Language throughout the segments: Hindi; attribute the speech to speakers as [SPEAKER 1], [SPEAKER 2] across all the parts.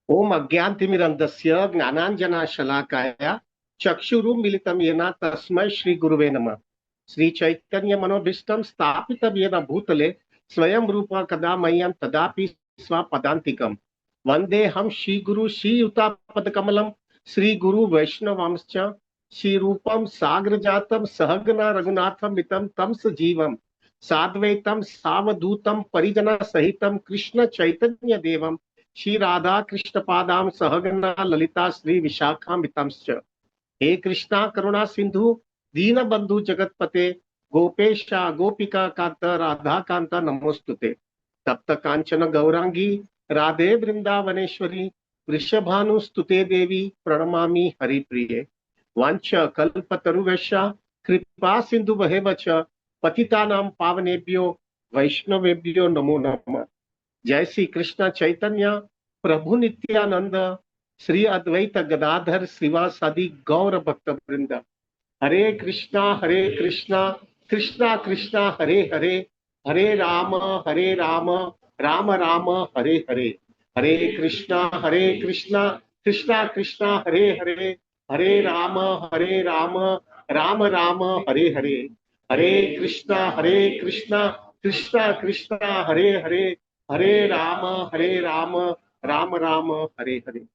[SPEAKER 1] ओम अज्ञानतिमिरन्धस्य ज्ञानाञ्जनशलाकया चक्षुरुन्मीलितं येन तस्मै श्रीगुरुवे नमः। श्रीचैतन्यमनोभीष्टं स्थापितं येन भूतले स्वयं रूप कदा मह्यं तदापि स्वपदान्तिकम्। वन्देऽहं श्रीगुरु श्रीयुतापदकमलं श्रीगुरु वैष्णवांश्च श्रीरूपं साग्रजातं सहगना रघुनाथमितं तं सजीवं साद्वैतं सावधूतं परिजनसहितं कृष्ण चैतन्य देवं श्री राधा कृष्ण पादाम सहगना ललिता श्री विशाखान्वितांश्च। हे कृष्णा करुणा सिंधु दीन बंधु जगतपते गोपेशा गोपिका कांत राधा कांत नमोस्तुते। तप्त कांचन गौरांगी राधे वृंदावनेश्वरी वृषभानुस्तुते देवी प्रणमामि हरिप्रिये। वांछ कल्पतरुभ्यश्च कृपा सिंधु वच पतितानां पावनेभ्यो वैष्णवेभ्यो नमो नमः। जय श्री कृष्ण चैतन्य प्रभु नित्यानंद श्री अद्वैत गदाधर श्रीवासादि गौर भक्त वृंद। हरे कृष्णा कृष्णा कृष्णा हरे हरे, हरे राम राम राम हरे हरे। हरे कृष्णा कृष्णा कृष्णा हरे हरे, हरे राम राम राम हरे हरे। हरे कृष्णा कृष्णा कृष्णा हरे हरे, हरे Ram Ram Ram Hare Hare.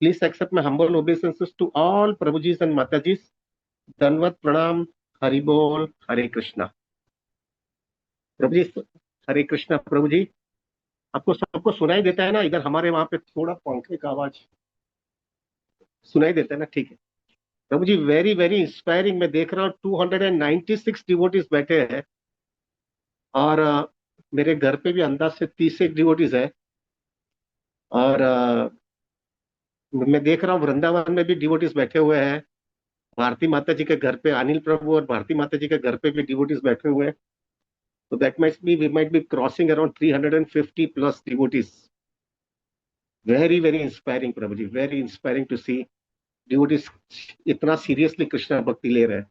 [SPEAKER 1] Please accept my humble obeisances to all Prabhujis and Matajis. Danvat pranam, Hari Bol, Hare Krishna. प्रभु जी, हरे कृष्णा। प्रभु जी, आपको सबको सुनाई देता है ना? इधर हमारे वहां पे थोड़ा पंखे का आवाज सुनाई देता है ना? ठीक है। प्रभु जी, वेरी वेरी इंस्पायरिंग। मैं देख रहा हूँ 296 डिवोटीज बैठे हैं और मेरे घर पे भी अंदाज से 30 एक डिवोटीज है। और मैं देख रहा हूँ वृंदावन में भी डिवोटीज बैठे हुए हैं। भारती माता जी के घर पे अनिल प्रभु और भारती माता जी के घर पे भी डिवोटीज बैठे हुए हैं। तो that might be we might be crossing around 350 plus devotees. Very very inspiring Prabhu ji, very inspiring to see devotees इतना सीरियसली कृष्ण भक्ति ले रहे हैं।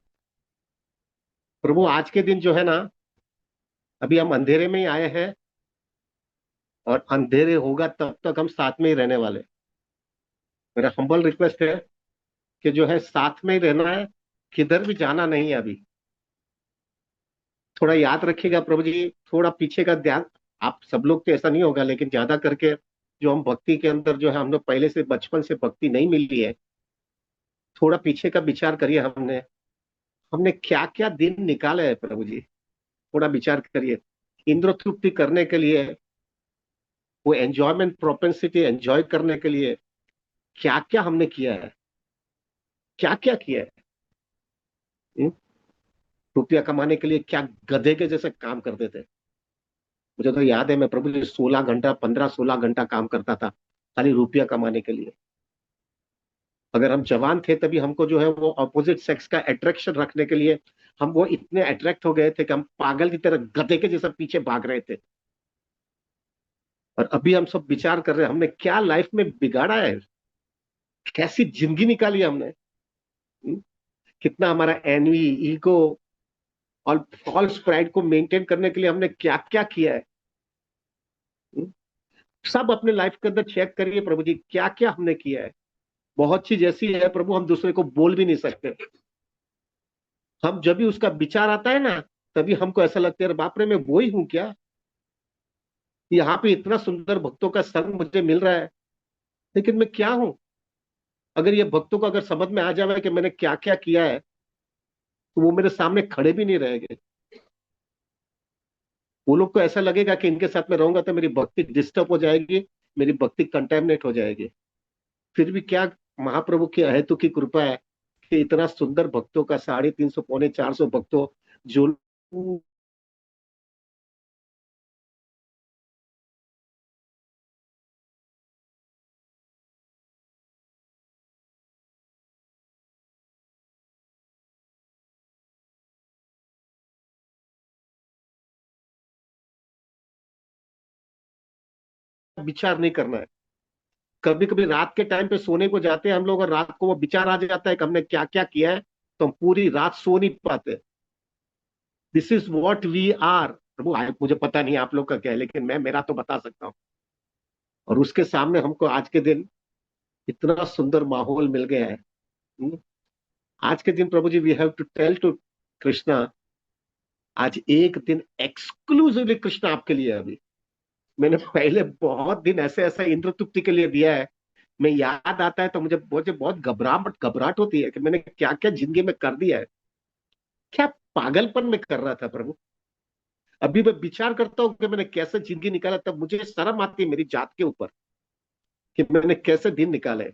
[SPEAKER 1] प्रभु, आज के दिन जो है ना, अभी हम अंधेरे में ही आए हैं और अंधेरे होगा तब तक हम साथ में ही रहने वाले। मेरा हम्बल रिक्वेस्ट है कि जो है साथ में ही रहना है, किधर भी जाना नहीं है अभी। थोड़ा याद रखिएगा प्रभु जी, थोड़ा पीछे का ध्यान। आप सब लोग तो ऐसा नहीं होगा, लेकिन ज्यादा करके जो हम भक्ति के अंदर जो है, हम लोग पहले से बचपन से भक्ति नहीं मिली है, थोड़ा पीछे का विचार करिए। हमने हमने क्या क्या दिन निकाले हैं प्रभु जी, थोड़ा विचार करिए। इंद्र तृप्ति करने के लिए, वो एंजॉयमेंट प्रोपेंसिटी एंजॉय करने के लिए क्या क्या हमने किया है, क्या क्या किया है। हम्म? रुपया कमाने के लिए क्या गधे के जैसे काम करते थे। मुझे तो याद है, मैं प्रभु जी 16 घंटा, 15-16 घंटा काम करता था खाली रुपया कमाने के लिए। अगर हम जवान थे तभी हमको जो है वो अपोजिट सेक्स का अट्रैक्शन रखने के लिए हम वो इतने अट्रैक्ट हो गए थे कि हम पागल की तरह गधे के जैसा पीछे भाग रहे थे। और अभी हम सब विचार कर रहे हैं हमने क्या लाइफ में बिगाड़ा है, कैसी जिंदगी निकाली हमने। हम्म? कितना हमारा एनवी, ईगो और फॉल्स प्राइड को मेंटेन करने के लिए हमने क्या क्या किया है। हम्म? सब अपने लाइफ के अंदर चेक करिए प्रभु जी, क्या क्या हमने किया है। बहुत चीज ऐसी है प्रभु, हम दूसरे को बोल भी नहीं सकते। हम जब भी उसका विचार आता है ना, तभी हमको ऐसा लगता है अरे बाप रे, मैं वो ही हूं क्या? यहाँ पे इतना सुंदर भक्तों का संग मुझे मिल रहा है, लेकिन मैं क्या हूं? अगर ये भक्तों को अगर समझ में आ जाए कि मैंने क्या क्या किया है, तो वो मेरे सामने खड़े भी नहीं रहेंगे। वो लोग को ऐसा लगेगा कि इनके साथ में रहूंगा तो मेरी भक्ति डिस्टर्ब हो जाएगी, मेरी भक्ति कंटेमिनेट हो जाएगी। फिर भी क्या, महाप्रभु की अहेतु की कृपा है कि इतना सुंदर भक्तों का 350 450 भक्तों जो विचार नहीं करना है। कभी कभी रात के टाइम पे सोने को जाते हैं हम लोग और रात को वो विचार आ जाता है कि हमने क्या क्या किया है, तो हम पूरी रात सो नहीं पाते। This is what we are Prabhu. मुझे पता नहीं आप लोग का क्या है, लेकिन मैं मेरा तो बता सकता हूँ। और उसके सामने हमको आज के दिन इतना सुंदर माहौल मिल गया है। हम्म। आज के दिन प्रभु जी we have to tell to Krishna, आज एक दिन एक्सक्लूसिवली कृष्णा आपके लिए है। अभी मैंने पहले बहुत दिन ऐसे ऐसे इंद्र तृप्ति के लिए दिया है। मैं याद आता है तो मुझे मुझे बहुत घबराहट घबराहट होती है कि मैंने क्या क्या जिंदगी में कर दिया है, क्या पागलपन में कर रहा था प्रभु। अभी मैं विचार करता हूँ कि मैंने कैसे जिंदगी निकाला, तब मुझे शर्म आती है मेरी जात के ऊपर कि मैंने कैसे दिन निकाले।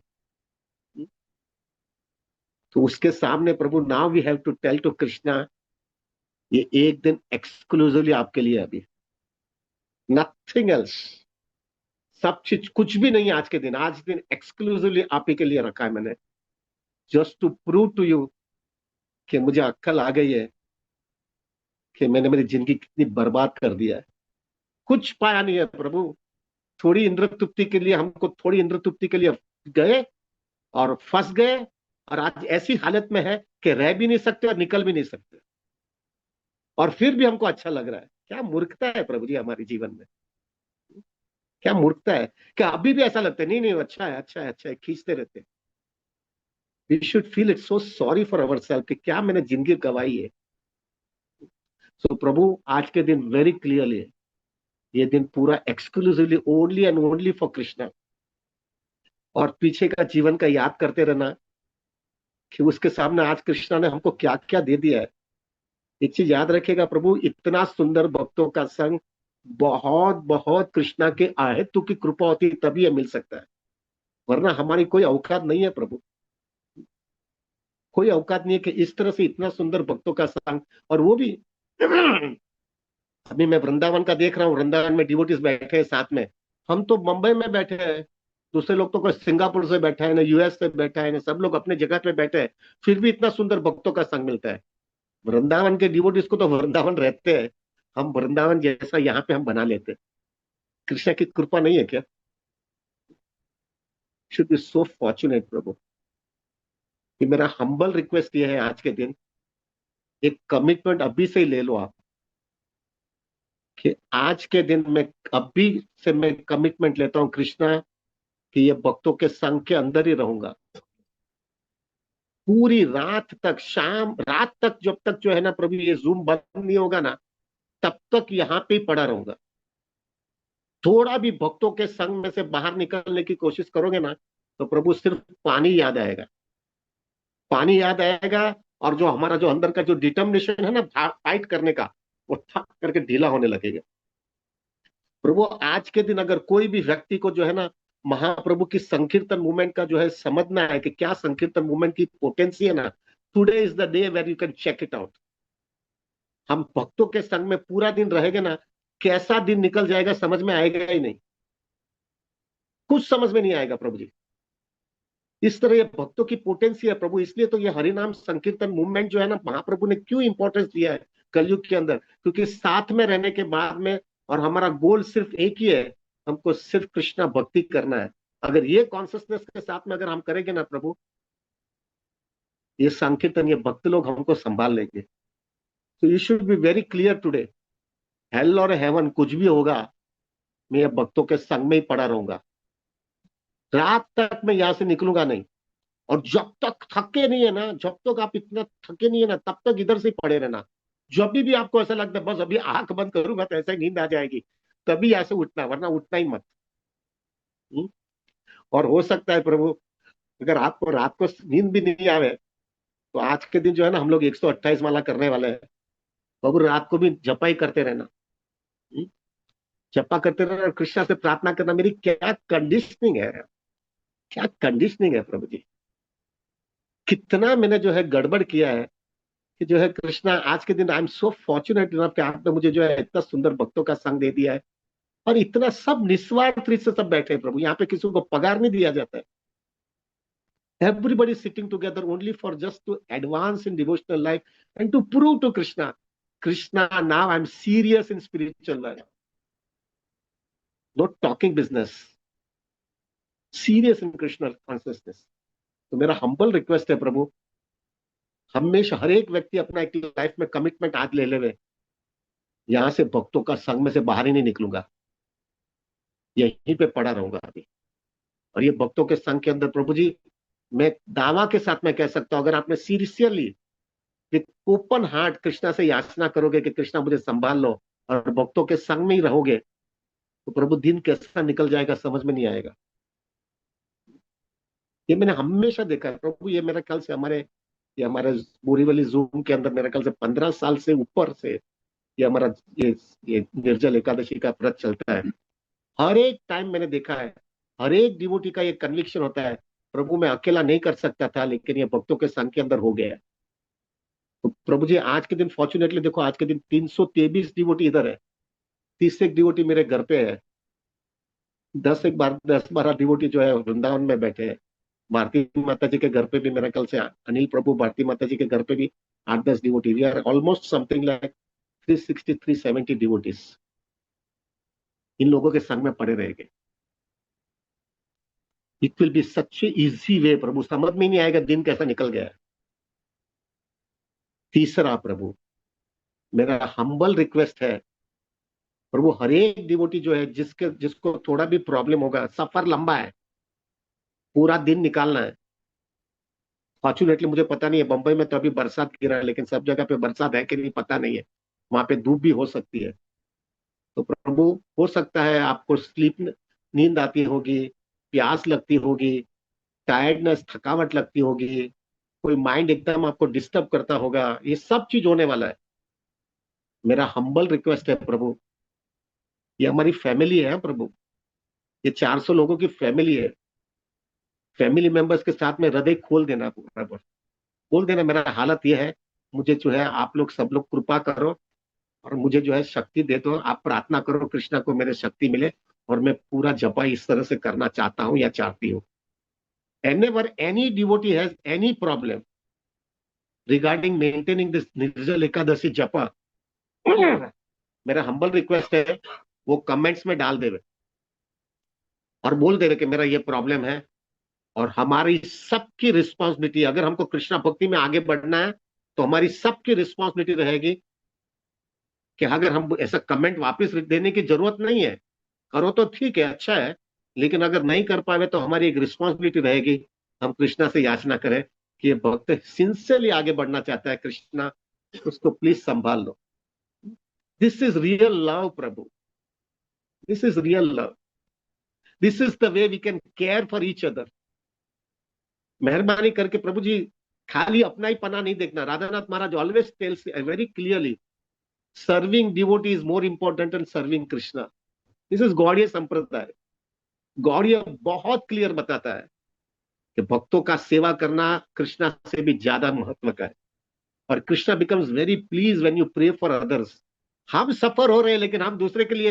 [SPEAKER 1] तो उसके सामने प्रभु, now we have to tell to Krishna, ये एक दिन एक्सक्लूसिवली आपके लिए अभी, नथिंग एल्स। सब चीज कुछ भी नहीं है आज के दिन, आज दिन एक्सक्लूसिवली आप ही के लिए रखा है मैंने, just to prove to you कि मुझे अक्ल आ गई है कि मैंने मेरी जिंदगी कितनी बर्बाद कर दिया है। कुछ पाया नहीं है प्रभु। थोड़ी इंद्र तृप्ति के लिए, हमको थोड़ी इंद्र तृप्ति के लिए गए और फंस गए, और आज ऐसी हालत में है कि रह भी नहीं सकते और निकल भी नहीं सकते, और फिर भी हमको अच्छा लग रहा है। क्या मूर्खता है प्रभु जी हमारे जीवन में, क्या मूर्खता है। क्या अभी भी ऐसा लगता है नहीं नहीं अच्छा है अच्छा है अच्छा है, खींचते रहते। We should feel it so sorry for our self कि क्या मैंने जिंदगी गवाई है। सो प्रभु, आज के दिन वेरी क्लियरली, ये दिन पूरा exclusively only and only for Krishna. और पीछे का जीवन का याद करते रहना कि उसके सामने आज कृष्णा ने हमको क्या क्या दे दिया है। एक चीज याद रखिएगा प्रभु, इतना सुंदर भक्तों का संग बहुत बहुत कृष्णा के आहेतु की कृपा होती है तभी ये मिल सकता है, वरना हमारी कोई औकात नहीं है प्रभु। कोई औकात नहीं है कि इस तरह से इतना सुंदर भक्तों का संग, और वो भी अभी मैं वृंदावन का देख रहा हूँ, वृंदावन में डिवोटीज बैठे हैं साथ में। हम तो मुंबई में बैठे हैं, दूसरे लोग तो कोई सिंगापुर से बैठा है ना, यूएस से बैठा है ना, सब लोग अपने जगह पे बैठे हैं, फिर भी इतना सुंदर भक्तों का संग मिलता है। वृंदावन के डिवोटीज को तो वृंदावन रहते हैं, हम वृंदावन जैसा यहाँ पे हम बना लेते हैं। कृष्णा की कृपा नहीं है क्या? शुड बी सो फॉर्चुनेट प्रभु। कि मेरा हम्बल रिक्वेस्ट ये है आज के दिन, एक कमिटमेंट अभी से ही ले लो आप, कि आज के दिन मैं अभी से मैं कमिटमेंट लेता हूँ कृष्णा, कि ये भक्तों के संग के अंदर ही रहूंगा पूरी रात तक, शाम रात तक, जब तक जो है ना प्रभु ये जूम बंद नहीं होगा ना, तब तक यहाँ पे ही पड़ा रहूंगा। थोड़ा भी भक्तों के संग में से बाहर निकलने की कोशिश करोगे ना, तो प्रभु सिर्फ पानी याद आएगा, पानी याद आएगा। और जो हमारा जो अंदर का जो डिटर्मिनेशन है ना फाइट करने का, वो थक करके ढीला होने लगेगा। प्रभु, आज के दिन अगर कोई भी व्यक्ति को जो है ना महाप्रभु की संकीर्तन मूवमेंट का जो है समझना है कि क्या संकीर्तन मूवमेंट की पोटेंसी है ना, today is the day where you can check it out. हम भक्तों के संग में पूरा दिन रहेंगे ना, कैसा दिन निकल जाएगा समझ में आएगा ही नहीं, कुछ समझ में नहीं आएगा प्रभु जी। इस तरह ये भक्तों की पोटेंसी है प्रभु, इसलिए तो ये हरिनाम संकीर्तन मूवमेंट जो है ना, महाप्रभु ने क्यों इंपॉर्टेंस दिया है कलयुग के अंदर, क्योंकि साथ में रहने के बाद में, और हमारा गोल सिर्फ एक ही है, हमको सिर्फ कृष्णा भक्ति करना है। अगर ये कॉन्सियसनेस के साथ में अगर हम करेंगे ना प्रभु, ये संकीर्तन ये भक्त लोग हमको संभाल लेंगे। तो you should be very clear today, hello और हेवन कुछ भी होगा, मैं ये भक्तों के संग में ही पड़ा रहूंगा, रात तक मैं यहां से निकलूंगा नहीं। और जब तक थके नहीं है ना, जब तक आप इतना थके नहीं है ना, तब तक इधर से ही पड़े रहना। जब भी आपको ऐसा लगता है बस अभी आंख बंद करूंगा तो ऐसा ही नींद आ जाएगी, तभी ऐसे उठना, वरना उठना ही मत। हम्म? और हो सकता है प्रभु, अगर आपको रात को नींद भी नहीं आवे, तो आज के दिन जो है ना हम लोग 128 माला करने वाले हैं। प्रभु, रात को भी जपा ही करते रहना। हम्म? जपा करते रहना और कृष्णा से प्रार्थना करना। मेरी क्या कंडीशनिंग है, क्या कंडीशनिंग है प्रभु जी। कितना मैंने जो है गड़बड़ किया है, कि जो है कृष्णा आज के दिन I am so fortunate enough कि आपने मुझे जो है इतना सुंदर भक्तों का संग दे दिया है। और इतना सब निस्वार्थ रीत से सब बैठे हैं प्रभु, यहाँ पे किसी को पगार नहीं दिया जाता है। Everybody sitting together only for just to advance in devotional life and to prove to Krishna, Krishna now I am serious in spiritual life, not talking business, serious in Krishna consciousness. तो मेरा हम्बल रिक्वेस्ट है प्रभु, हमेशा हर एक व्यक्ति अपना एक लाइफ में कमिटमेंट आज ले ले, यहां से भक्तों का संग में से बाहर ही नहीं निकलूंगा, यहीं पे पड़ा रहूंगा अभी। और ये भक्तों के संघ के अंदर प्रभु जी, मैं दावा के साथ मैं कह सकता हूं, अगर आपने seriously with open heart Krishna से याचना करोगे कि कृष्णा मुझे संभाल लो, और भक्तों के संग में ही रहोगे, तो प्रभु दिन कैसा निकल जाएगा समझ में नहीं आएगा। ये मैंने हमेशा देखा है प्रभु। ये मेरे ख्याल से ये हमारे बोरीवली जूम के अंदर मेरे ख्याल से 15 साल से ऊपर से ये हमारा ये ये निर्जल एकादशी का व्रत चलता है। हर एक टाइम मैंने देखा है, हर एक डिवोटी का ये कन्विक्शन होता है, प्रभु मैं अकेला नहीं कर सकता था, लेकिन ये भक्तों के संग के अंदर हो गया है। तो प्रभु जी आज के दिन फॉर्चुनेटली देखो, आज के दिन 323 डिवोटी इधर है, 30 एक डिवोटी मेरे घर पे है, 10 12 डिवोटी जो है वृंदावन में बैठे हैं। भारती माता जी के घर पे भी मेरे ख्याल से अनिल प्रभु भारती माता जी के घर पे भी 8 10 devotee, we are almost something like 360 370 devotees in लोगों के संग में पड़े रहेंगे। It will be such easy way Prabhu, समझ में ही नहीं आएगा दिन कैसा निकल गया है। तीसरा प्रभु, मेरा हम्बल रिक्वेस्ट है प्रभु, हर एक डिवोटी जो है जिसको थोड़ा भी प्रॉब्लम होगा, सफर लंबा है, पूरा दिन निकालना है। फॉर्चुनेटली मुझे पता नहीं है, बंबई में तो अभी बरसात गिरा है, लेकिन सब जगह पे बरसात है कि नहीं पता नहीं है, वहां पे धूप भी हो सकती है। तो प्रभु, हो सकता है आपको नींद आती होगी, प्यास लगती होगी, टायर्डनेस थकावट लगती होगी, कोई माइंड एकदम आपको डिस्टर्ब करता होगा, ये सब चीज होने वाला है। मेरा हम्बल रिक्वेस्ट है प्रभु, ये हमारी फैमिली है प्रभु, ये 400 लोगों की फैमिली है। फैमिली मेंबर्स के साथ में हृदय खोल देना प्रभु, खोल देना, मेरा हालत ये है, मुझे जो है आप लोग सब लोग कृपा करो और मुझे जो है शक्ति दे दो। आप प्रार्थना करो कृष्णा को मेरे शक्ति मिले, और मैं पूरा जपा इस तरह से करना चाहता हूं या चाहती हूँ। Whenever any devotee has any problem regarding maintaining this निर्जल एकादशी जपा, मेरा हम्बल रिक्वेस्ट है वो कमेंट्स में डाल देवे और बोल देवे कि मेरा ये प्रॉब्लम है। और हमारी सबकी रिस्पॉन्सिबिलिटी, अगर हमको कृष्णा भक्ति में आगे बढ़ना है, तो हमारी सबकी रिस्पॉन्सिबिलिटी रहेगी कि अगर हम ऐसा कमेंट वापस देने की जरूरत नहीं है, करो तो ठीक है, अच्छा है, लेकिन अगर नहीं कर पाए तो हमारी एक रिस्पॉन्सिबिलिटी रहेगी, हम कृष्णा से याचना करें कि ये भक्त सिंसियरली आगे बढ़ना चाहता है, कृष्णा उसको प्लीज संभाल लो। This is real love Prabhu, this is real love, this is the way we can care for each other. मेहरबानी करके प्रभु जी, खाली अपना ही पना नहीं देखना। Radhanath Maharaj always tells very clearly, serving devotee is more important than serving Krishna. This is Gaudiya Sampradaya. Gaudiya बहुत क्लियर बताता है कि भक्तों का सेवा करना कृष्णा से भी ज्यादा महत्व का है, और Krishna becomes very please when you pray for others. हम सफर हो रहे हैं लेकिन हम दूसरे के लिए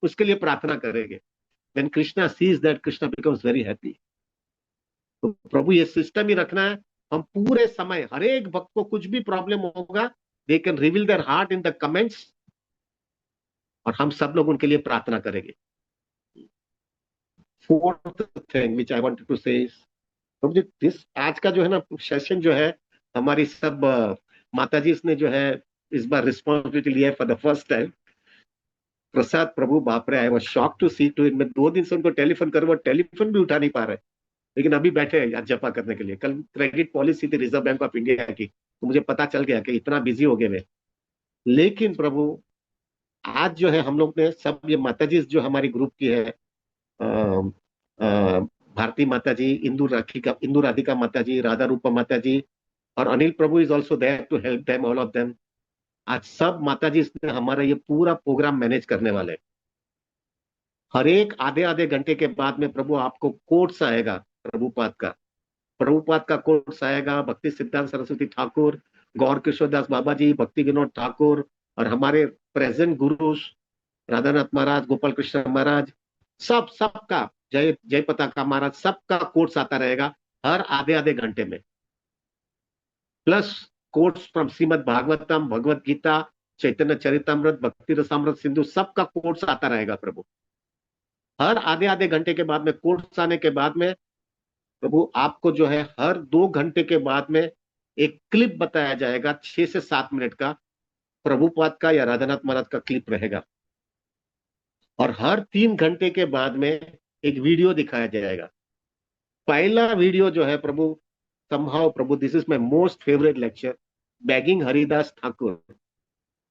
[SPEAKER 1] उसके लिए प्रार्थना करेंगे। When Krishna sees that, Krishna becomes very happy. तो प्रभु ये सिस्टम ही रखना है, हम पूरे समय हर एक भक्त को कुछ भी प्रॉब्लम होगा, they can reveal their heart in the comments, और हम सब लोग उनके लिए प्रार्थना करेंगे। Fourth thing which I wanted to say, Prabhu ji this आज का जो है ना सेशन जो है, हमारी सब माता जी ने जो है इस बार रिस्पॉन्सिबिलिटी लिया है for the first time. Prasad Prabhu बाप रे, I was shock to see to it. मैं 2 दिन से उनको टेलीफोन कर, वो टेलीफोन भी उठा नहीं पा रहे, लेकिन अभी बैठे हैं आज जपा करने के लिए। कल क्रेडिट पॉलिसी थी रिजर्व बैंक ऑफ इंडिया की, तो मुझे पता चल गया कि इतना बिजी हो गए वे। लेकिन प्रभु आज जो है हम लोग ने सब, ये माता जी जो हमारी ग्रुप की है, भारती माता जी, इंदू राधिका माता जी, राधा रूपा माता जी, और Anil Prabhu is also there to help them, all of them. आज सब माता जी ने हमारा ये पूरा प्रोग्राम मैनेज करने वाले। हर एक आधे आधे घंटे के बाद में प्रभु आपको कोट्स आएगा प्रभुपाद का कोर्स आएगा, भक्ति सिद्धांत सरस्वती ठाकुर, गौर किशोरदास बाबा जी, भक्ति विनोद ठाकुर, और हमारे प्रेजेंट गुरुज राधानाथ महाराज, गोपाल कृष्ण महाराज, सबका, जय पताका महाराज, सबका कोर्स आता रहेगा हर आधे आधे घंटे में। Plus course from Shrimad Bhagavatam, Bhagavad Gita, Chaitanya Charitamrita, Bhakti Rasamrita Sindhu, सबका कोर्स आता रहेगा प्रभु। हर आधे आधे घंटे के बाद में कोर्स आने के बाद में प्रभु आपको जो है हर 2 घंटे के बाद में एक क्लिप बताया जाएगा, 6 से 7 मिनट का, प्रभुपाद का या राधानाथ महाराज का क्लिप रहेगा। और हर 3 घंटे के बाद में एक वीडियो दिखाया जाएगा। पहला वीडियो जो है प्रभु, somehow Prabhu this is my most favourite lecture, begging Haridas Thakur.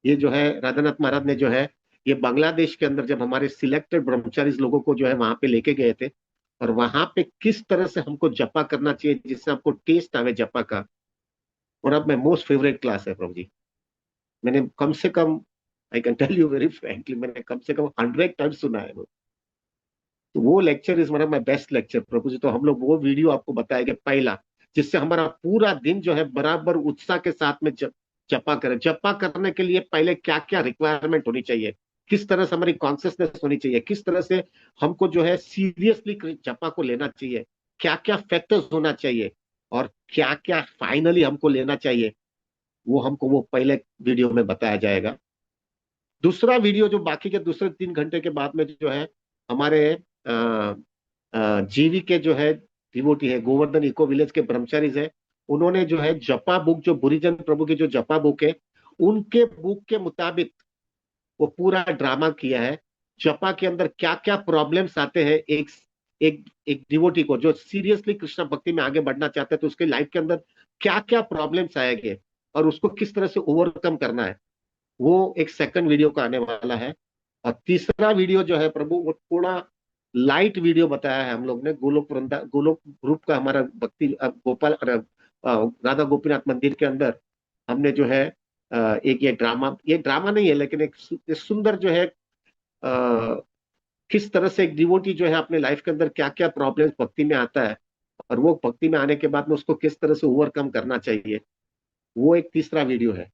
[SPEAKER 1] ये जो है राधानाथ महाराज ने जो है, ये बांग्लादेश के अंदर जब हमारे सिलेक्टेड ब्रह्मचारी लोगों को जो है वहां पे लेके गए थे, और वहां पे किस तरह से हमको जपा करना चाहिए जिससे हमको टेस्ट आवे जपा का। और अब मैं मोस्ट फेवरेट क्लास है प्रभु जी। मैंने कम से कम, I can tell you very frankly, मैंने कम से कम 100 टाइम्स सुना है वो। तो वो lecture is one of my best lecture Prabhu ji. तो हम लोग वो वीडियो आपको बताएंगे पहला, जिससे हमारा पूरा दिन जो है बराबर उत्साह के साथ में जपा करें। जपा करने के लिए पहले क्या क्या रिक्वायरमेंट होनी चाहिए, किस तरह से हमारी कॉन्सियसनेस होनी चाहिए, किस तरह से हमको जो है सीरियसली जपा को लेना चाहिए, क्या क्या फैक्टर्स होना चाहिए, और क्या क्या फाइनली हमको लेना चाहिए, वो हमको वो पहले वीडियो में बताया जाएगा। दूसरा वीडियो जो बाकी के दूसरे 3 घंटे के बाद में जो है, हमारे जीवी के जो है डिवोटी है, गोवर्धन इको विलेज के ब्रह्मचारीज है, उन्होंने जो है जपा बुक, जो बुरीजन प्रभु की जो जपा बुक है, उनके बुक के मुताबिक वो पूरा ड्रामा किया है। जपा के अंदर क्या क्या प्रॉब्लम्स आते हैं एक एक एक डिवोटी को जो सीरियसली कृष्ण भक्ति में आगे बढ़ना चाहते हैं, तो उसके लाइफ के अंदर क्या क्या प्रॉब्लम्स आएंगे और उसको किस तरह से ओवरकम करना है, वो एक सेकंड वीडियो का आने वाला है। और तीसरा वीडियो जो है प्रभु, वो थोड़ा लाइट वीडियो बताया है हम लोग ने, गोलोक ग्रुप का हमारा भक्ति गोपाल राधा गोपीनाथ मंदिर के अंदर हमने जो है एक ये ड्रामा नहीं है, लेकिन एक सुंदर जो है किस तरह से एक डिवोटी जो है अपने लाइफ के अंदर क्या क्या प्रॉब्लम्स भक्ति में आता है, और वो भक्ति में आने के बाद में उसको किस तरह से ओवरकम करना चाहिए, वो एक तीसरा वीडियो है।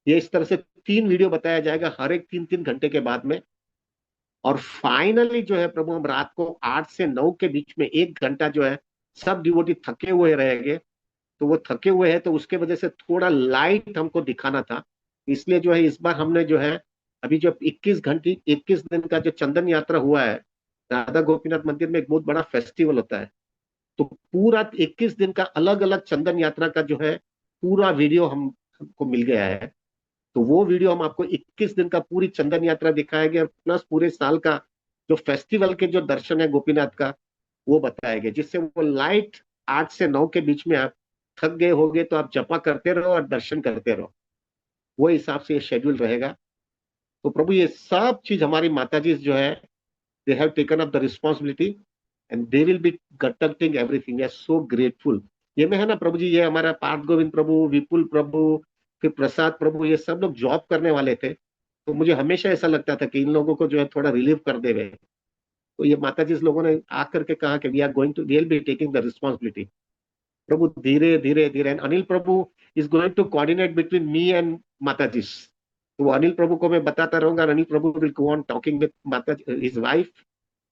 [SPEAKER 1] ये इस तरह से 3 वीडियो बताया जाएगा हर एक 3-3 घंटे के बाद में। और फाइनली जो है प्रभु, हम रात को 8 से 9 के बीच में 1 घंटा जो है, सब डिवोटी थके हुए रहेंगे। तो वो थके हुए हैं तो उसके वजह से थोड़ा लाइट हमको दिखाना था, इसलिए जो है इस बार हमने जो है, अभी जो 21 दिन का जो चंदन यात्रा हुआ है, राधा गोपीनाथ मंदिर में एक बहुत बड़ा फेस्टिवल होता है, तो पूरा 21 दिन का अलग अलग चंदन यात्रा का जो है पूरा वीडियो हमको मिल गया है। तो वो वीडियो हम आपको 21 दिन का पूरी चंदन यात्रा दिखाएंगे, और प्लस पूरे साल का जो फेस्टिवल के जो दर्शन है गोपीनाथ का, वो बताएंगे, जिससे वो लाइट 8 से 9 के बीच में आप थक गए होगे तो आप जपा करते रहो और दर्शन करते रहो। वो हिसाब से ये शेड्यूल रहेगा। तो प्रभु ये सब चीज हमारी माता जी जो है, they have taken up the responsibility and they will be conducting everything. We are so grateful. ये में है ना प्रभु जी, ये हमारा पार्थ गोविंद प्रभु, विपुल प्रभु, फिर प्रसाद प्रभु, ये सब लोग जॉब करने वाले थे, तो मुझे हमेशा ऐसा लगता था कि इन लोगों को जो है थोड़ा रिलीव कर देवे। तो ये माता जी लोगों ने आकर के कहा कि we are going to, we will be taking the responsibility. Prabhu धीरे धीरे धीरे, and Anil Prabhu is going to coordinate between me and माता जी। तो वो अनिल प्रभु को मैं बताता रहूंगा, Anil Prabhu will go on talking with माता, his wife,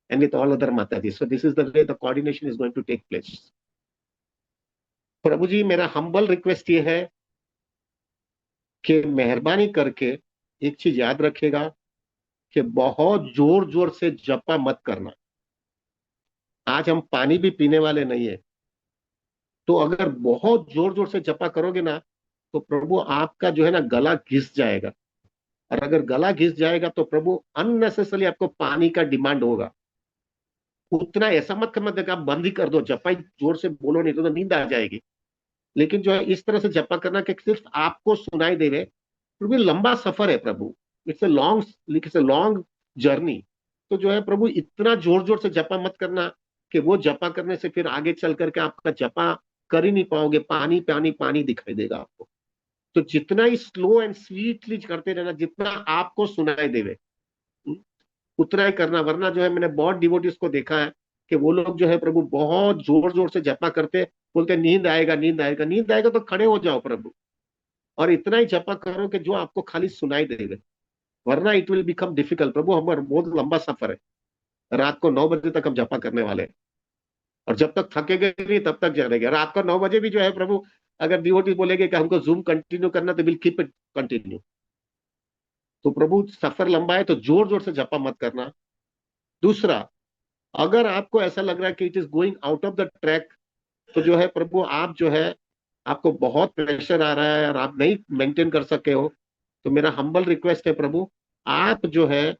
[SPEAKER 1] and with all other माता जी। So this is the way the coordination is going to take place. Prabhu ji मेरा हम्बल रिक्वेस्ट ये है कि मेहरबानी करके एक चीज याद रखेगा कि बहुत जोर जोर से जपा मत करना। आज हम पानी भी पीने वाले नहीं है, तो अगर बहुत जोर जोर से जपा करोगे ना, तो प्रभु आपका जो है ना गला घिस जाएगा, और अगर गला घिस जाएगा तो प्रभु अननेसेसरी आपको पानी का डिमांड होगा। उतना ऐसा मत करना देखा, आप बंद ही कर दो, जपा ही जोर से बोलो, नहीं तो नींद आ जाएगी। लेकिन जो है इस तरह से जपा करना कि सिर्फ आपको सुनाई देवे। क्योंकि लंबा सफर है प्रभु, इट्स अ लॉन्ग जर्नी। तो जो है प्रभु इतना जोर जोर से जपा मत करना कि वो जपा करने से फिर आगे चल करके आपका जपा कर ही नहीं पाओगे, पानी पानी पानी दिखाई देगा आपको। तो जितना ही स्लो एंड स्वीटली करते रहना, जितना आपको सुनाई देवे, उतना ही करना। वरना जो है मैंने बहुत डिवोटीज को देखा है कि वो लोग जो है प्रभु बहुत जोर जोर से जपा करते, बोलते नींद आएगा नींद आएगा, नींद आएगा तो खड़े हो जाओ प्रभु, और इतना ही जपा करो कि जो आपको खाली सुनाई देवे। वरना इट विल बिकम डिफिकल्ट। प्रभु हमारा बहुत लंबा सफर है, रात को 9 बजे तक हम जपा करने वाले हैं, और जब तक थकेंगे नहीं तब तक जाएंगे। रात को 9 बजे भी जो है प्रभु, अगर डिवोटी बोलेंगे कि हमको जूम कंटिन्यू करना, तो विल कीप इट कंटिन्यू। तो प्रभु सफर लंबा है तो जोर जोर से जपा मत करना। दूसरा, अगर आपको ऐसा लग रहा है कि it is going out of the track, तो जो है प्रभु आप जो है, आपको बहुत प्रेशर आ रहा है और आप नहीं मेंटेन कर सके हो, तो मेरा हम्बल रिक्वेस्ट है प्रभु, आप जो है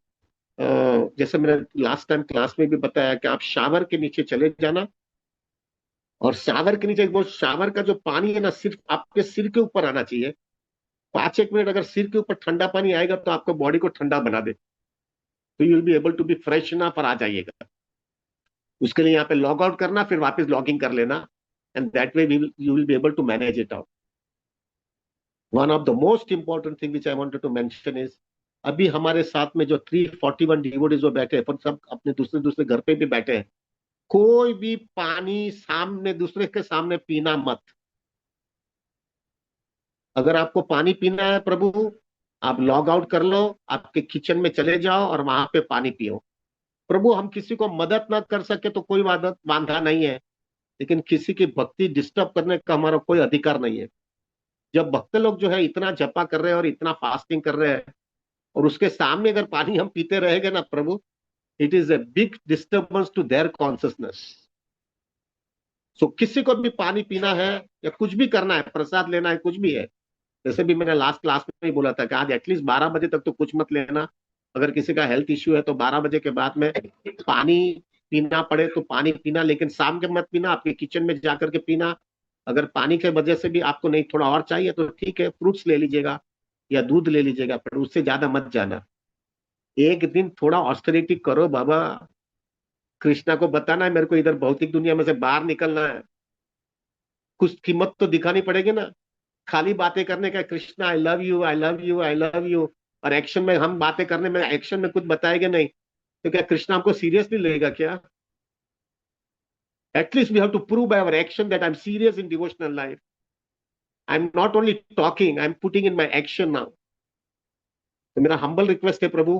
[SPEAKER 1] जैसे मैंने लास्ट टाइम क्लास में भी बताया कि आप शावर के नीचे चले जाना, और शावर के नीचे वो शावर का जो पानी है ना सिर्फ आपके सिर के ऊपर आना चाहिए। 5 एक मिनट अगर सिर के ऊपर ठंडा पानी आएगा तो आपको बॉडी को ठंडा बना दे, तो you will be able to be fresh ना पर आ जाइएगा। उसके लिए यहाँ पे लॉग आउट करना, फिर वापस लॉग इन कर लेना, and that way you will be able to manage it out. One of the most important thing which I wanted to mention is, अभी हमारे साथ में जो 341 डिवोटीज जो बैठे हैं, पर सब अपने दूसरे दूसरे घर पे भी बैठे हैं, कोई भी पानी सामने दूसरे के सामने पीना मत। अगर आपको पानी पीना है प्रभु, आप लॉग आउट कर लो, आपके किचन में चले जाओ और वहां पे पानी पियो। प्रभु हम किसी को मदद ना कर सके तो कोई वांधा नहीं है, लेकिन किसी की भक्ति डिस्टर्ब करने का हमारा कोई अधिकार नहीं है। जब भक्त लोग जो है इतना जपा कर रहे हैं और इतना फास्टिंग कर रहे हैं, और उसके सामने अगर पानी हम पीते रहेंगे ना Prabhu, it is a big disturbance to their consciousness. So किसी को भी पानी पीना है या कुछ भी करना है, प्रसाद लेना है, कुछ भी है, जैसे भी मैंने लास्ट क्लास में ही बोला था कि आज एटलीस्ट 12 बजे तक तो कुछ मत लेना। अगर किसी का हेल्थ इश्यू है तो 12 बजे के बाद में पानी पीना पड़े तो पानी पीना, लेकिन शाम के मत पीना, आपके किचन में जाकर के पीना। अगर पानी के वजह से भी आपको नहीं थोड़ा और चाहिए तो ठीक है, फ्रूट्स ले लीजिएगा या दूध ले लीजिएगा, पर उससे ज्यादा मत जाना। एक दिन थोड़ा ऑस्टेरिटी करो बाबा। कृष्णा को बताना है मेरे को इधर भौतिक दुनिया में से बाहर निकलना है, कुछ कीमत तो दिखानी पड़ेगी ना। खाली बातें करने का, Krishna I love you, I love you, I love you, और एक्शन में हम बातें करने में एक्शन में कुछ बताएंगे नहीं, तो क्या कृष्णा हमको सीरियसली लेगा क्या? At least we have to prove by our action that I am serious in devotional life. I am not only talking, I am putting in my action now. तो मेरा हम्बल रिक्वेस्ट है Prabhu,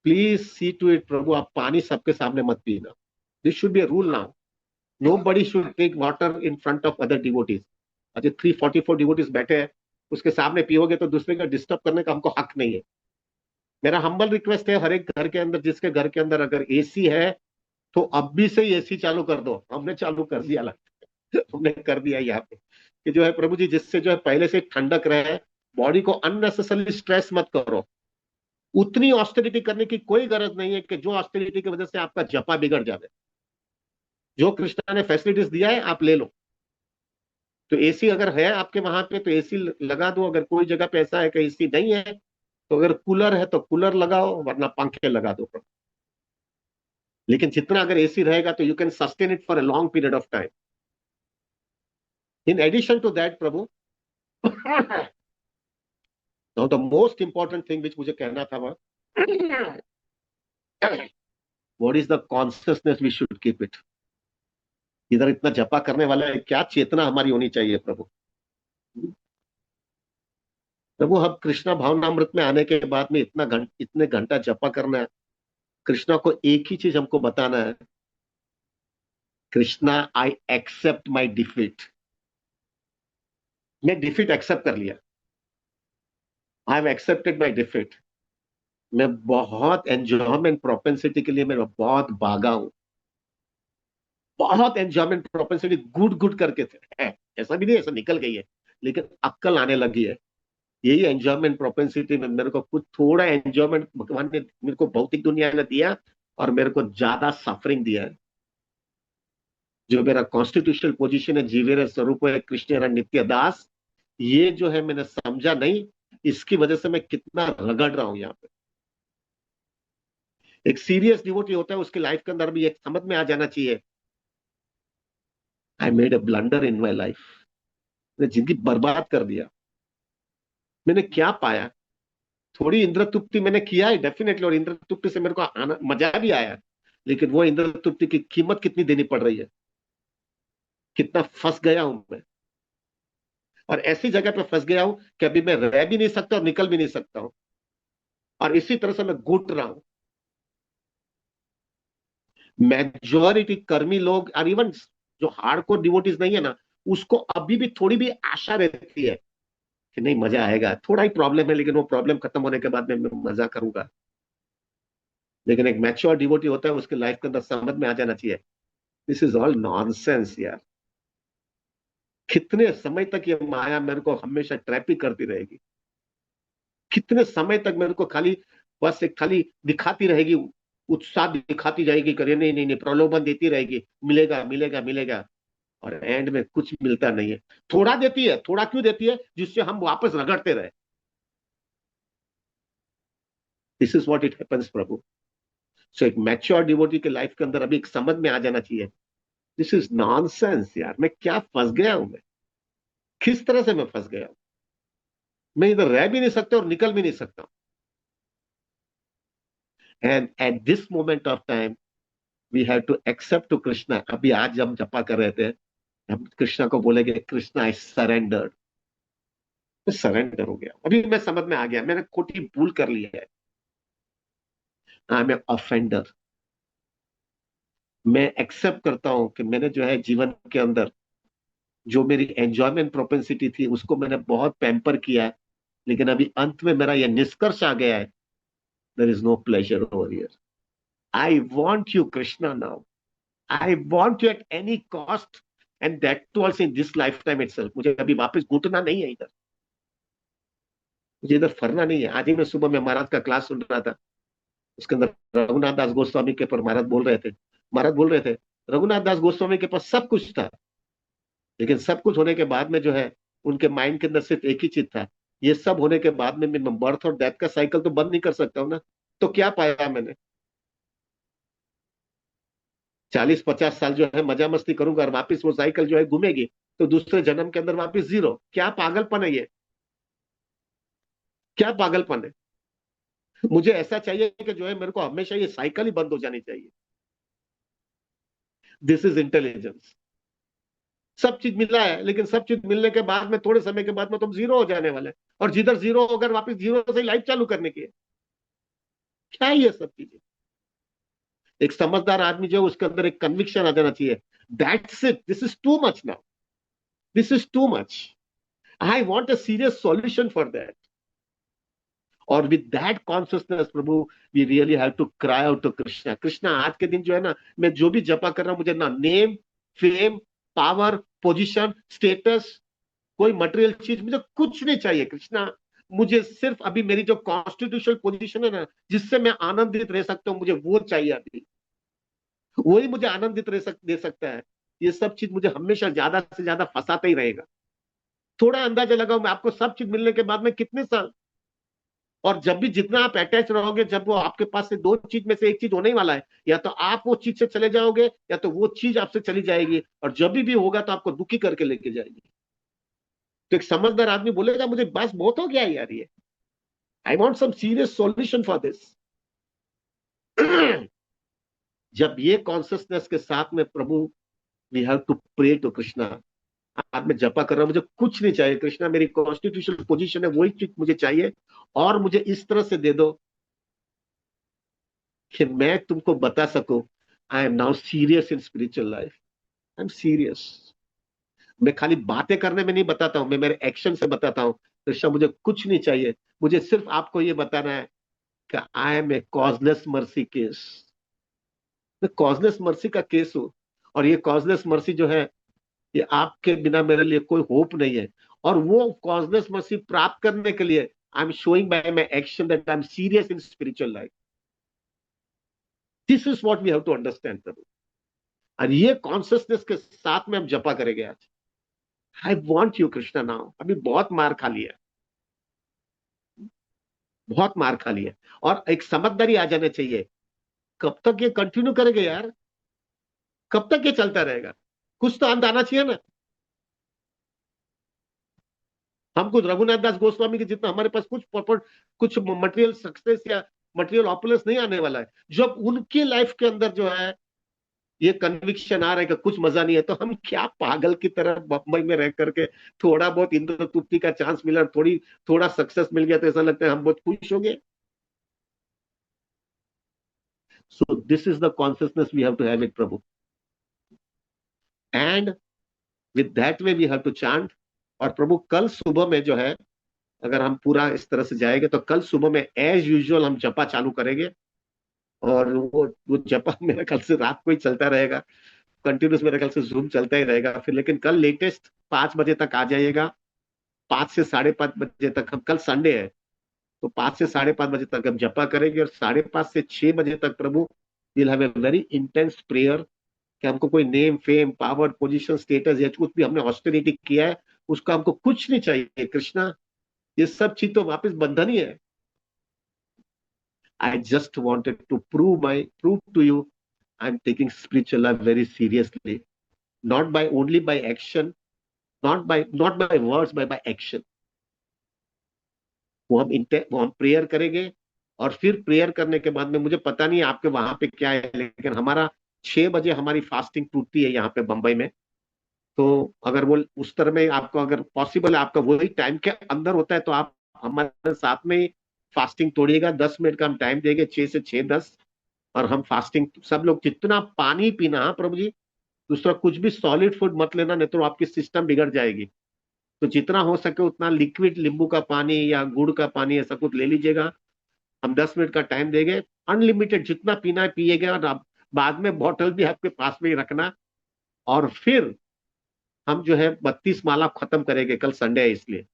[SPEAKER 1] please see to it Prabhu, आप पानी सबके सामने मत पीना। This should be a rule now. Nobody should take water in front of other devotees. अच्छा 344 डिवोटीज बैठे हैं, उसके सामने पियोगे तो दूसरे का डिस्टर्ब करने का हमको हक नहीं है। मेरा हम्बल रिक्वेस्ट है, हर एक घर के अंदर, जिसके घर के अंदर अगर एसी है तो अब भी से एसी चालू कर दो। हमने चालू कर दिया, हमने कर दिया यहाँ पे कि जो है प्रभु जी, जिससे जो है पहले से ठंडक रहे, बॉडी को अननेसेसरली स्ट्रेस मत करो। उतनी ऑस्टेरिटी करने की कोई गरज नहीं है कि जो ऑस्टेरिटी की वजह से आपका जपा बिगड़ जाए। जो कृष्णा ने फैसिलिटीज दिया है आप ले लो। तो एसी अगर है आपके वहां पे तो एसी लगा दो, अगर कोई जगह पे ऐसा है कि एसी नहीं है तो अगर कूलर है तो कूलर लगाओ, वरना पंखे लगा दो। लेकिन जितना अगर एसी रहेगा तो you can sustain it for a long period of time. In addition to that Prabhu, now the most important thing which मुझे कहना था वह, what is the consciousness we should keep it. इधर इतना जपा करने वाला है, क्या चेतना हमारी होनी चाहिए प्रभु। प्रभु हम कृष्णा भावनामृत में आने के बाद में इतने घंटा जपा करना है। कृष्णा को एक ही चीज हमको बताना है, Krishna I accept my defeat. मैं डिफीट एक्सेप्ट कर लिया, I have accepted my defeat. मैं बहुत एंजॉयमेंट प्रोपेंसिटी के लिए मैं बहुत भागा हूं, बहुत एंजॉयमेंट प्रोपेंसिटी गुड गुड करके थे है। ऐसा भी नहीं ऐसा निकल गई है, लेकिन अक्कल आने लगी है। यही एंजॉयमेंट प्रोपेंसिटी में मेरे को कुछ थोड़ा एंजॉयमेंट भगवान ने मेरे को भौतिक दुनिया ने दिया, और मेरे को ज्यादा सफरिंग दिया है। जो मेरा कॉन्स्टिट्यूशनल पोजीशन है, जीवेर स्वरूप है कृष्ण नित्य दास, ये जो है मैंने समझा नहीं, इसकी वजह से मैं कितना रगड़ रहा हूं यहाँ पे। एक सीरियस डिवोटी होता है, उसकी लाइफ के अंदर भी एक समझ में आ जाना चाहिए, I made a blunder in my life. मैंने जिंदगी बर्बाद कर दिया। मैंने क्या पाया? थोड़ी इंद्र तुप्ति मैंने किया है डेफिनेटली, और इंद्र तुप्ति से मेरे को मजा भी आया, लेकिन वो इंद्र तुप्ति की कीमत कितनी देनी पड़ रही है, कितना फंस गया हूं मैं। और ऐसी जगह पे फंस गया हूं कि अभी मैं रह भी नहीं सकता और निकल भी नहीं सकता हूं, और इसी तरह से मैं घुट रहा हूं। मेजोरिटी कर्मी लोग और इवन जो हार्डकोर डिवोटीज नहीं है ना, उसको अभी भी थोड़ी भी आशा रहती है कि नहीं मजा आएगा, थोड़ा ही प्रॉब्लम है लेकिन वो प्रॉब्लम खत्म होने के बाद में मैं मजा करूंगा। लेकिन एक मैच्योर डिवोटी होता है, उसके लाइफ के अंदर समझ में आ जाना चाहिए, दिस इज ऑल नॉनसेंस यार। कितने समय तक ये माया मेरे को हमेशा ट्रैप ही करती रहेगी? कितने समय तक मेरे को खाली बस एक खाली दिखाती रहेगी, उत्साह दिखाती जाएगी, करे नहीं नहीं नहीं, प्रलोभन देती रहेगी, मिलेगा मिलेगा मिलेगा, और एंड में कुछ मिलता नहीं है। थोड़ा देती है, थोड़ा क्यों देती है? जिससे हम वापस रगड़ते रहे। This is what it happens Prabhu. So एक मैच्योर डिवोटी के लाइफ के अंदर अभी एक समझ में आ जाना चाहिए, दिस इज नॉनसेंस यार, मैं क्या फंस गया हूं, मैं किस तरह से मैं फंस गया हूं। मैं इधर रह भी नहीं सकता और निकल भी नहीं सकता। And at this moment of time we have to accept to Krishna. अभी आज हम जपा कर रहे थे, हम कृष्णा को बोलेंगे, कृष्णा आई सरेंडर्ड, मैं सरेंडर हो गया, अभी मैं समझ में आ गया, मैंने खोटी भूल कर ली है, आई एम ए ऑफेंडर। मैं एक्सेप्ट करता हूं कि मैंने जो है जीवन के अंदर जो मेरी एंजॉयमेंट प्रोपेंसिटी थी उसको मैंने बहुत पैम्पर किया है, लेकिन अभी अंत में मेरा यह निष्कर्ष आ गया है, there is no pleasure over here. I want you Krishna now, I want you at any cost, and that too also in this life time itself. मुझे अभी वापस घुटना नहीं है इधर, मुझे इधर फरना नहीं है। आज ही मैं सुबह में महाराज का क्लास सुन रहा था, उसके अंदर रघुनाथ दास गोस्वामी के पर महाराज बोल रहे थे, महाराज बोल रहे थे रघुनाथ दास गोस्वामी के पास सब कुछ था, लेकिन सब कुछ होने के बाद में जो है उनके माइंड के अंदर सिर्फ एक ही चीज था, ये सब होने के बाद में मैं बर्थ और डेथ का साइकिल तो बंद नहीं कर सकता हूं ना। तो क्या पाया मैंने? 40-50 साल जो है मजा मस्ती करूंगा और वापिस वो साइकिल जो है घूमेगी, तो दूसरे जन्म के अंदर वापिस जीरो। क्या पागलपन है ये, क्या पागलपन है? मुझे ऐसा चाहिए कि जो है मेरे को हमेशा ये साइकिल ही बंद हो जानी चाहिए। This is intelligence. सब चीज मिला है, लेकिन सब चीज मिलने के बाद में थोड़े समय के बाद में तुम जीरो हो जाने वाले, और जिधर जीरो होकर वापस जीरो से लाइफ चालू करने की है। क्या है ये सब चीजें? एक समझदार आदमी जो है उसके अंदर एक कन्विक्शन आ जाना चाहिए, that's it, this is too much now, this is too much, I want a serious solution for that. और with that consciousness Prabhu, we really have to cry out to Krishna. Krishna आज के दिन जो है ना, मैं जो भी जपा कर रहा हूं, मुझे ना name, fame, power, position, status, कोई मटेरियल चीज मुझे कुछ नहीं चाहिए कृष्णा। मुझे सिर्फ अभी मेरी जो कॉन्स्टिट्यूशनल पोजीशन है ना, जिससे मैं आनंदित रह सकता हूँ, मुझे वो चाहिए अभी, वही मुझे आनंदित दे सकता है। ये सब चीज मुझे हमेशा ज्यादा से ज्यादा फंसाता ही रहेगा। थोड़ा अंदाजा लगाओ, मैं आपको सब चीज मिलने के बाद में कितने साल, और जब भी जितना आप अटैच रहोगे, जब वो आपके पास से दो चीज में से एक चीज होने ही वाला है, या तो आप वो चीज से चले जाओगे या तो वो चीज आपसे चली जाएगी, और जब भी होगा तो आपको दुखी करके लेके जाएगी। तो एक समझदार आदमी बोलेगा, मुझे बस बहुत हो गया यार ये, I want some serious solution for this. जब ये कॉन्सियसनेस के साथ में Prabhu, we have to pray to Krishna. आज मैं जपा कर रहा हूं, मुझे कुछ नहीं चाहिए कृष्णा, मेरी कॉन्स्टिट्यूशनल पोजीशन है, वही चीज मुझे चाहिए, और मुझे इस तरह से दे दो कि मैं तुमको बता सकूं, I am now serious in spiritual life, I am serious. मैं खाली बातें करने में नहीं बताता हूं, मैं मेरे एक्शन से बताता हूं, कृष्णा मुझे कुछ नहीं चाहिए, मुझे सिर्फ आपको ये बताना है कि I am a causeless mercy case. मैं कॉजलेस मर्सी का केस हूं, और ये कॉजलेस मर्सी जो है, ये आपके बिना मेरे लिए कोई होप नहीं है। और वो कॉजलेस मर्सी प्राप्त करने के लिए I am showing by my action that I am serious in spiritual life. This is what we have to understand Prabhu. और ये कॉन्शियसनेस के साथ में हम जपा करेंगे आज। आई वॉन्ट यू कृष्णा नाउ। अभी बहुत मार खा लिया, बहुत मार खा लिया, और एक समझदारी आ जाना चाहिए। कब तक ये कंटिन्यू करेंगे यार? कब तक ये चलता रहेगा? कुछ तो अंत आना चाहिए ना। हम कुछ रघुनाथ दास गोस्वामी के जितना हमारे पास कुछ मटेरियल सक्सेस या मटेरियल ऑपुलेंस नहीं आने वाला है। जब उनकी लाइफ के अंदर जो है ये कन्विक्शन आ रहा है कि कुछ मजा नहीं है, तो हम क्या पागल की तरह बम्बई में रह करके थोड़ा बहुत इंद्र तृप्ति का चांस मिला, थोड़ा सक्सेस मिल गया, तो ऐसा लगता है हम बहुत खुश हो गए। So this is the consciousness we have to have it prabhu, and with that way we have to chant. और प्रभु कल सुबह में जो है, अगर हम पूरा इस तरह से जाएंगे, तो कल सुबह में एज यूजुअल हम जपा चालू करेंगे। और वो जपा मेरे ख्याल से रात को ही चलता रहेगा, कंटिन्यूस मेरे ख्याल से जूम चलता ही रहेगा फिर, लेकिन कल लेटेस्ट 5 बजे तक आ जाइएगा। 5 से 5:30 बजे तक हम, कल संडे है, तो 5 से 5:30 बजे तक हम जपा करेंगे, और 5:30 से 6 बजे तक Prabhu will have a very intense prayer, कि हमको कोई name fame power position status या कुछ भी हमने हॉस्टिलिटी किया है उसका हमको कुछ नहीं चाहिए कृष्णा। ये सब चीज तो वापस बंधन ही है। I just wanted to prove to you I am taking spiritual life very seriously, not by only by action, not by words, by action. वो हम प्रेयर करेंगे, और फिर प्रेयर करने के बाद में मुझे पता नहीं आपके वहां पे क्या है, लेकिन हमारा 6 बजे हमारी फास्टिंग टूटती है यहाँ पे बंबई में। तो अगर वो उस तरह में आपको अगर पॉसिबल है, आपका वही टाइम के अंदर होता है, तो आप हमारे साथ में फास्टिंग तोड़िएगा। 10 मिनट का हम टाइम देंगे, 6 से 6:10, और हम फास्टिंग सब लोग जितना पानी पीना, हाँ प्रभु जी, दूसरा कुछ भी सॉलिड फूड मत लेना, नहीं तो आपकी सिस्टम बिगड़ जाएगी। तो जितना हो सके उतना लिक्विड नींबू का पानी या गुड़ का पानी ऐसा कुछ ले लीजिएगा। हम 10 मिनट का टाइम देंगे, अनलिमिटेड जितना पीना है पिएगा, और आप बाद में बॉटल भी आपके पास में ही रखना। और फिर हम जो है 32 माला खत्म करेंगे, कल संडे है इसलिए।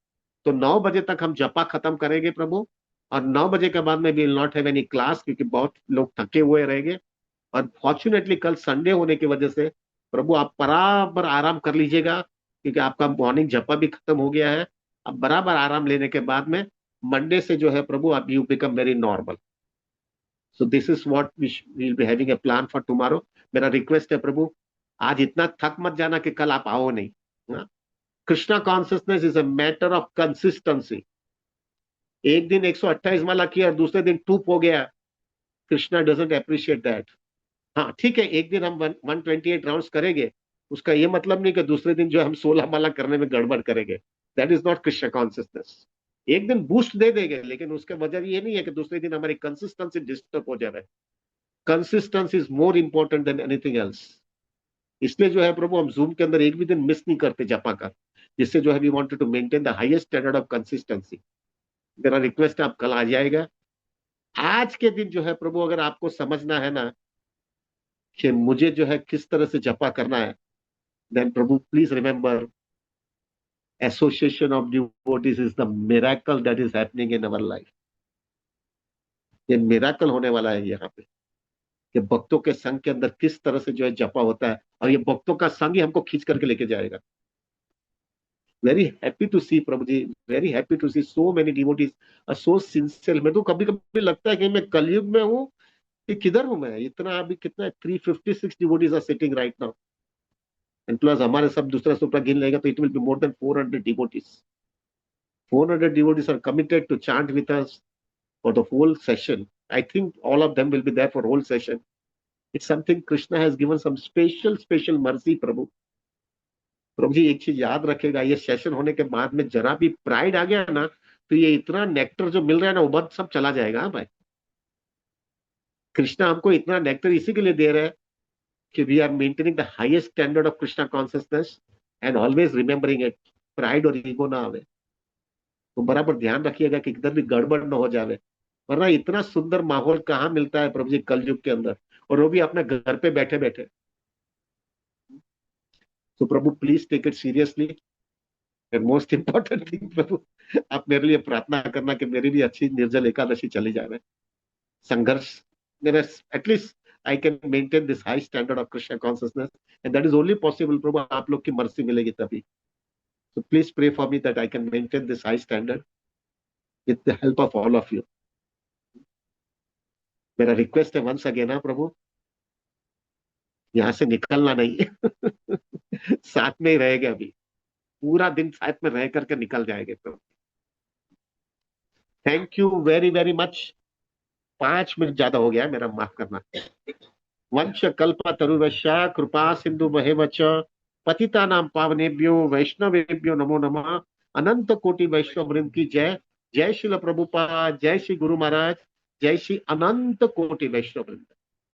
[SPEAKER 1] तो 9 बजे तक हम जपा खत्म करेंगे प्रभु, और 9 बजे के बाद में we will not have any class, क्योंकि बहुत लोग थके हुए रहेंगे। और फॉर्चुनेटली कल संडे होने की वजह से प्रभु आप बराबर आराम कर लीजिएगा, क्योंकि आपका मॉर्निंग जपा भी खत्म हो गया है। अब बराबर आराम लेने के बाद में मंडे से जो है प्रभु आप you become very normal. So this is what we will be having a plan for tomorrow. मेरा रिक्वेस्ट है प्रभु, आज इतना थक मत जाना कि कल आप आओ नहीं। हाँ? Krishna consciousness is a matter of consistency. एक दिन 128 माला किया और दूसरे दिन टूप हो गया, कृष्णा डजंट अप्रिशिएट दैट। हाँ ठीक है, एक दिन हम 128 राउंड्स करेंगे, उसका ये मतलब नहीं कि दूसरे दिन जो हम 16 माला करने में गड़बड़ करेंगे। That is not Krishna consciousness. एक दिन बूस्ट दे देंगे, लेकिन उसके वजह ये नहीं है कि दूसरे दिन हमारी कंसिस्टेंसी डिस्टर्ब हो जाए। Consistency is more important than anything else. इसलिए जो है प्रभु हम जूम के अंदर एक भी दिन मिस नहीं करते जपा का, जिससे जो है we wanted to maintain the highest standard of consistency. मेरा रिक्वेस्ट है आप कल आ जाएगा। आज के दिन जो है प्रभु अगर आपको समझना है ना कि मुझे जो है किस तरह से जपा करना है, then prabhu please remember association of devotees is the miracle that is happening in our life. ये मिरेकल होने वाला है यहाँ पे, कि भक्तों के संघ के अंदर किस तरह से जो है जपा होता है, और ये भक्तों का संघ ही हमको खींच करके लेके जाएगा। Very happy to see prabhu ji, very happy to see so many devotees so sincere. मैं तो कभी कभी लगता है कि मैं कलयुग में हूँ कि किधर हूँ मैं। इतना अभी कितना 356 devotees are sitting right now, and plus हमारे सब दूसरा सुपरा गिन लेगा तो it will be more than 400 devotees. 400 devotees are committed to chant with us for the whole session. I think all of them will be there for whole session. It's something Krishna has given some special mercy, प्रभु। प्रभु जी एक चीज याद रखेगा, ये सेशन होने के बाद में जरा भी प्राइड आ गया ना, तो ये इतना नेक्टर जो मिल रहा है ना वो सब चला जाएगा। हाँ भाई, कृष्णा हमको इतना नेक्टर इसी के लिए दे रहे हैं कि we are maintaining the highest standard of Krishna consciousness and always remembering it. Pride और ईगो ना आवे, तो बराबर ध्यान रखिएगा कि किधर भी गड़बड़ ना हो जावे। वरना इतना सुंदर माहौल कहाँ मिलता है प्रभु जी कलयुग के अंदर, और वो भी अपने घर पे बैठे बैठे। तो Prabhu please take it seriously, and most important thing Prabhu, आप मेरे लिए प्रार्थना करना कि मेरी भी अच्छी निर्जल एकादशी चली जाए। संघर्ष मेरा at least I can maintain this high standard of Krishna consciousness, and that is only possible Prabhu, आप लोग की मर्सी मिलेगी तभी। So please pray for me that I can maintain this high standard with the help of all of you. मेरा रिक्वेस्ट है वंस अगेन ना प्रभु, यहाँ से निकलना नहीं है। साथ में ही रहेगा, अभी पूरा दिन साथ में रह करके निकल जाएंगे Prabhu. Thank you very very much. 5 minute ज्यादा हो गया, मेरा माफ करना। वंश कल्प तरुवश्या कृपा सिंधु महेवच पतिता नाम पावनेभ्यो वैष्णवेभ्यो नमो नमः। अनंत कोटि वैष्णव वृंद की जय। जय श्रील प्रभुपाद, जय श्री गुरु महाराज, जय श्री अनंत कोटि वैष्णव वृंद।